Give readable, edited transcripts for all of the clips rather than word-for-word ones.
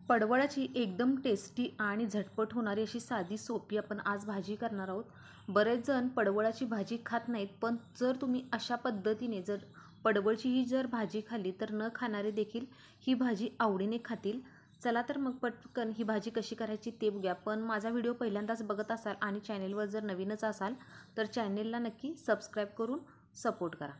पडवळाची एकदम टेस्टी आणि झटपट होणारी अशी साधी सोपी आपण आज भाजी करणार आहोत। बरेच जण पडवळाची भाजी खात नाहीत, पण जर तुम्ही अशा पद्धतीने जर पडवळची ही जर भाजी खाल्ली तर न खाणारे देखील ही भाजी आवडीने खातील। चला तर मग पटकन ही भाजी कशी करायची ते बघूया। पण माझा व्हिडिओ पहिल्यांदाच बघत असाल आणि चॅनलवर जर नवीनच असाल तर चॅनलला नक्की सबस्क्राइब करून सपोर्ट करा।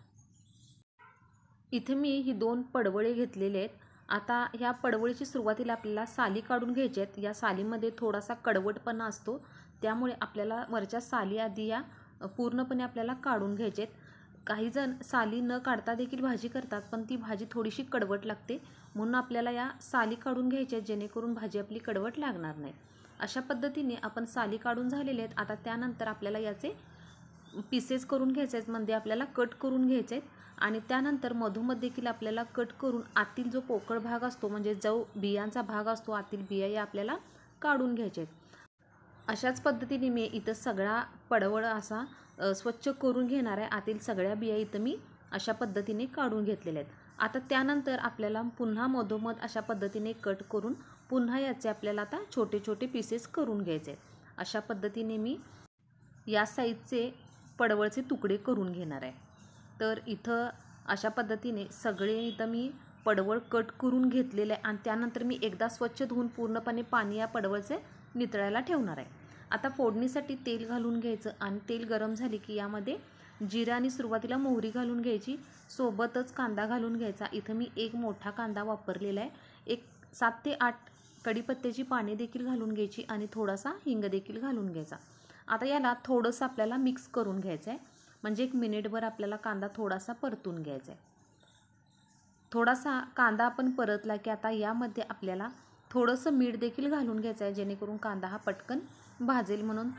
इथे मी ही 2 पडवळे घेतलेले आहेत। आता ह्या पडवळीची सुरुवातीला आपल्याला साली काढून घ्यायच्या आहेत। या सालीमध्ये थोडासा कडवटपणा असतो, त्यामुळे आपल्याला वरच्या साली आधी या पूर्णपणे आपल्याला काढून घ्यायच्या आहेत। काही जण साली न काढता देखील भाजी करतात, पण ती भाजी थोडीशी कडवट लागते, म्हणून आपल्याला या साली काढून घ्यायच्या आहेत, जेणेकरून भाजी आपली कडवट लागणार नाही। अशा पद्धतीने आपण साली काढून झालेले आहेत। आता त्यानंतर आपल्याला याचे पीसेस करून घ्यायचे आहेत, म्हणजे आपल्याला कट करून घ्यायचे आहेत। आणि त्यानंतर मधोमध देखील आपल्याला कट करून आतील जो पोकळ भाग असतो, म्हणजे जो बियांचा भाग असतो, आतील बिया या आपल्याला काढून घ्यायचे आहेत। अशाच पद्धतीने मी इथं सगळा पडवळ असा स्वच्छ करून घेणार आहे। आतील सगळ्या बिया इथं मी अशा पद्धतीने काढून घेतलेल्या आहेत। आता त्यानंतर आपल्याला पुन्हा मधोमध अशा पद्धतीने कट करून पुन्हा याचे आपल्याला आता छोटे छोटे पीसेस करून घ्यायचे आहेत। अशा पद्धतीने मी या साईजचे पडवळचे तुकडे करून घेणार आहे। तर इथं अशा पद्धतीने सगळे इथं मी पडवळ कट करून घेतलेले आहे आणि त्यानंतर मी एकदा स्वच्छ धुवून पूर्णपणे पाणी या पडवळचे नितळायला ठेवणार आहे। आता फोडणीसाठी तेल घालून घ्यायचं आणि तेल गरम झाले की यामध्ये जिरा आणि सुरुवातीला मोहरी घालून घ्यायची, सोबतच कांदा घालून घ्यायचा। इथं मी एक मोठा कांदा वापरलेला आहे। एक 7 ते 8 कढीपत्त्याची पाने देखील घालून घ्यायची आणि थोडासा हिंग देखील घालून घ्यायचा। आता याला थोडंसं आपल्याला मिक्स करून घ्यायचं आहे, म्हणजे 1 मिनिटभर आपल्याला कांदा थोडासा परतून घ्यायचा आहे। थोडासा कांदा आपण परतला की आता यामध्ये आपल्याला थोडंसं मीठ देखील घालून घ्यायचं आहे, जेणेकरून कांदा हा पटकन भाजेल, म्हणून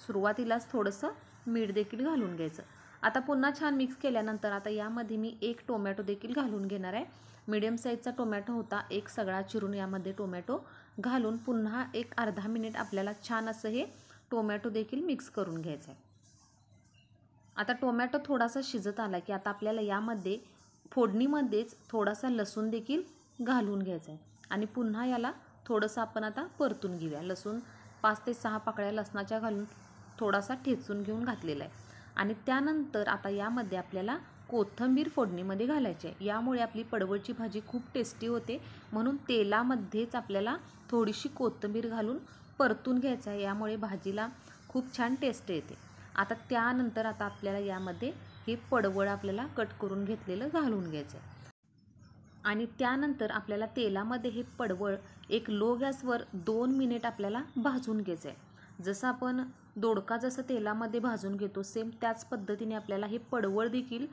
सुरुवातीलाच थोडंसं मीठ देखील घालून घ्यायचं। आता पुन्हा छान मिक्स केल्यानंतर आता यामध्ये मी 1 टोमॅटो देखील घालून घेणार आहे। मीडियम साईजचा टोमॅटो होता, एक सगळा चिरून यामध्ये टोमॅटो घालून पुन्हा एक अर्धा मिनिट आपल्याला छान असं हे टोमॅटो देखील मिक्स करून घ्यायचं आहे। आता टोमॅटो थोडासा शिजत आला की आता आपल्याला यामध्ये फोडणीमध्येच थोडासा लसूण देखील घालून घ्यायचा आहे आणि पुन्हा याला थोडंसं आपण आता परतून घेऊया। लसूण 5 ते 6 पाकळ्या लसणाच्या घालून थोडासा ठेचून घेऊन घातलेला आहे। आणि त्यानंतर आता यामध्ये आपल्याला कोथिंबीर फोडणीमध्ये घालायची आहे। यामुळे आपली पडवळची भाजी खूप टेस्टी होते, म्हणून तेलामध्येच आपल्याला थोडीशी कोथिंबीर घालून परतून घ्यायचं आहे। यामुळे भाजीला खूप छान टेस्ट येते। आता त्यानंतर आता आपल्याला यामध्ये हे पडवळ आपल्याला कट करून घेतलेलं घालून घ्यायचं आहे आणि त्यानंतर आपल्याला तेलामध्ये हे पडवळ एक लो गॅसवर 2 मिनिट आपल्याला भाजून घ्यायचं आहे। जसं आपण दोडका जसं तेलामध्ये भाजून घेतो, सेम त्याच पद्धतीने आपल्याला हे पडवळ देखील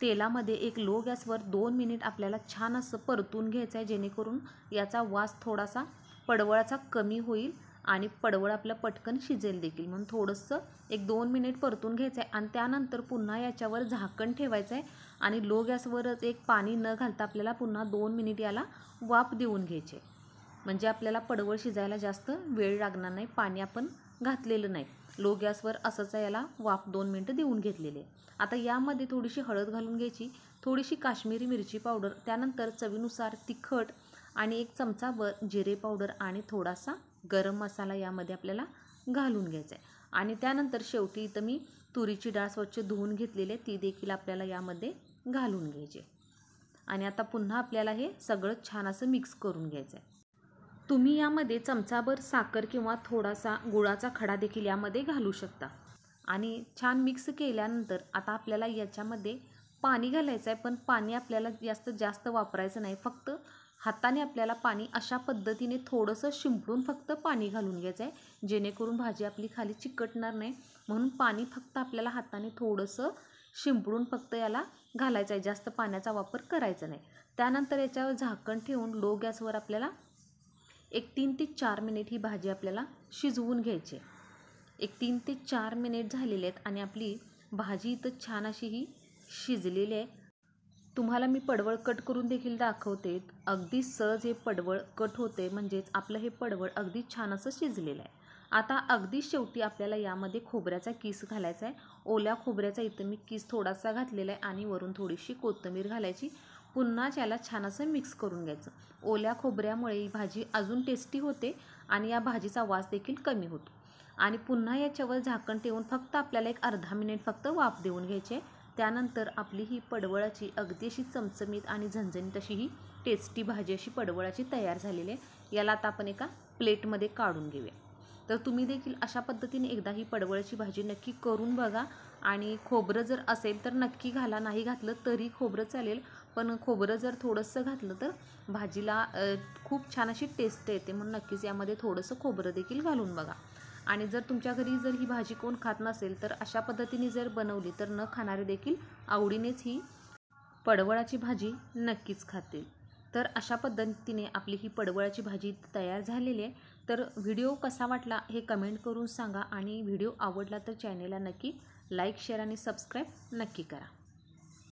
तेलामध्ये एक लो गॅसवर 2 मिनिट आपल्याला छान असं परतून घ्यायचं आहे, जेणेकरून याचा वास थोडासा पडवळाचा कमी होईल आणि पडवळ आपलं पटकन शिजेल देखील, म्हणून थोडंसं एक 2 मिनिट परतून घ्यायचं आहे। आणि त्यानंतर पुन्हा याच्यावर झाकण ठेवायचं आहे आणि लो गॅसवरच एक पाणी न घालता आपल्याला पुन्हा 2 मिनिट याला वाफ देऊन घ्यायचे, म्हणजे आपल्याला पडवळ शिजायला जास्त वेळ लागणार नाही। पाणी आपण घातलेलं नाही, लो गॅसवर असंच याला वाफ 2 मिनिटं देऊन घेतलेले। आता यामध्ये थोडीशी हळद घालून घ्यायची, थोडीशी काश्मीरी मिरची पावडर, त्यानंतर चवीनुसार तिखट आणि 1 चमचाभर जिरे पावडर आणि थोडासा गरम मसाला यामध्ये आपल्याला घालून घ्यायचा आहे। आणि त्यानंतर शेवटी इथं मी तुरीची डाळ स्वच्छ धुवून घेतलेली आहे, ती देखील आपल्याला यामध्ये घालून घ्यायची आणि आता पुन्हा आपल्याला हे सगळं छान असं मिक्स करून घ्यायचं आहे। तुम्ही यामध्ये चमचाभर साखर किंवा थोडासा गुळाचा खडा देखील यामध्ये घालू शकता आणि छान मिक्स केल्यानंतर आता आपल्याला याच्यामध्ये पाणी घालायचं आहे, पण पाणी आपल्याला जास्त वापरायचं नाही। फक्त हाताने आपल्याला पाणी अशा पद्धतीने थोडंसं शिंपडून फक्त पाणी घालून घ्यायचं आहे, जेणेकरून भाजी आपली खाली चिकटणार नाही, म्हणून पाणी फक्त आपल्याला हाताने थोडंसं शिंपडून फक्त याला घालायचं आहे, जास्त पाण्याचा वापर करायचा नाही। त्यानंतर याच्यावर झाकण ठेवून लो गॅसवर आपल्याला एक 3 ते 4 मिनिट ही भाजी आपल्याला शिजवून घ्यायची आहे। एक 3 ते 4 मिनिट झालेले आहेत आणि आपली भाजी इथं छान अशी ही शिजलेली आहे। तुम्हाला मी पडवळ कट करून देखील दाखवते, अगदी सहज हे पडवळ कट होते, म्हणजेच आपलं हे पडवळ अगदी छान असं शिजलेलं आहे। आता अगदी शेवटी आपल्याला यामध्ये खोबऱ्याचा किस घालायचा आहे। ओल्या खोबऱ्याचा इथं मी किस थोडासा घातलेला आहे आणि वरून थोडीशी कोथिंबीर घालायची, पुन्हा याला छान असं मिक्स करून घ्यायचं. ओल्या खोबऱ्यामुळे ही भाजी अजून टेस्टी होते आणि या भाजीचा वास देखील कमी होतो. आणि पुन्हा याच्यावर झाकण ठेवून फक्त आपल्याला एक अर्धा मिनिट फक्त वाफ देऊन घ्यायचे. त्यानंतर आपली ही पडवळाची अगदी अशी चमचमीत आणि झणझणीत अशी ही टेस्टी भाजी अशी पडवळाची तयार झालेली आहे. याला आता आपण एका प्लेटमध्ये काढून घेऊया. तर तुम्ही देखील अशा पद्धतीने एकदा ही पडवळाची भाजी नक्की करून बघा. आणि खोबरं जर असेल तर नक्की घाला, नाही घातलं तरी खोबरं चालेल, पण खोबरं जर थोडंसं घातलं तर भाजीला खूप छान अशी टेस्ट येते. म्हणून नक्कीच यामध्ये थोडंसं खोबरं देखील घालून बघा. आणि जर तुमच्या घरी जर ही भाजी कोण खात नसेल तर अशा पद्धतीने जर बनवली तर न खाणारे देखील आवडीनेच ही पडवळाची भाजी नक्कीच खातील. तर अशा पद्धतीने आपली ही पडवळाची भाजी तयार झालेली आहे. तर व्हिडिओ कसा वाटला हे कमेंट करून सांगा आणि व्हिडिओ आवडला तर चॅनेलला नक्की लाईक, शेअर आणि सबस्क्राईब नक्की करा.